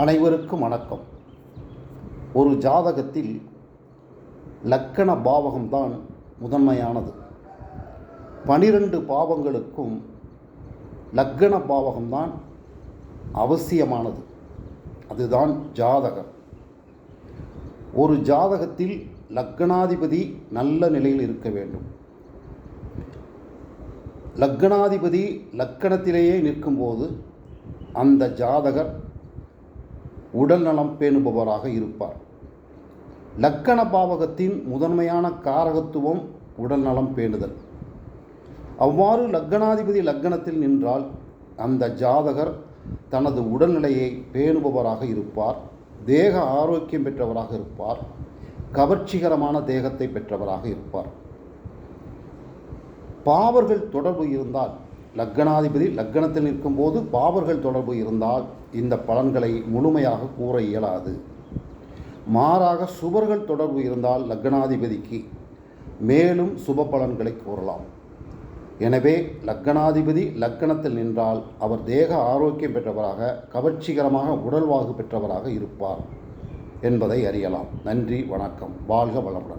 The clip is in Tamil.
அனைவருக்கும் வணக்கம். ஒரு ஜாதகத்தில் லக்கண பாவகம்தான் முதன்மையானது. 12 பாவங்களுக்கும் லக்கண பாவகம்தான் அவசியமானது. அதுதான் ஜாதகம். ஒரு ஜாதகத்தில் லக்கணாதிபதி நல்ல நிலையில் இருக்க வேண்டும். லக்கணாதிபதி லக்கணத்திலேயே நிற்கும்போது அந்த ஜாதகர் உடல் நலம் பேணுபவராக இருப்பார். லக்கண பாவகத்தின் முதன்மையான காரகத்துவம் உடல் நலம் பேணுதல். அவ்வாறு லக்கணாதிபதி லக்கணத்தில் நின்றால் அந்த ஜாதகர் தனது உடல்நிலையை பேணுபவராக இருப்பார். தேக ஆரோக்கியம் பெற்றவராக இருப்பார். கவர்ச்சிகரமான தேகத்தை பெற்றவராக இருப்பார். பாவர்கள் தொடர்பு இருந்தால், லக்கணாதிபதி லக்கணத்தில் நிற்கும்போது பாவர்கள் தொடர்பு இருந்தால் இந்த பலன்களை முழுமையாக கூற இயலாது. மாறாக சுபர்கள் தொடர்பு இருந்தால் லக்கணாதிபதிக்கு மேலும் சுப பலன்களை கூறலாம். எனவே லக்கணாதிபதி லக்கணத்தில் நின்றால் அவர் தேக ஆரோக்கியம் பெற்றவராக, கவர்ச்சிகரமாக உடல்வாகு பெற்றவராக இருப்பார் என்பதை அறியலாம். நன்றி, வணக்கம். வாழ்க வளமுடன்.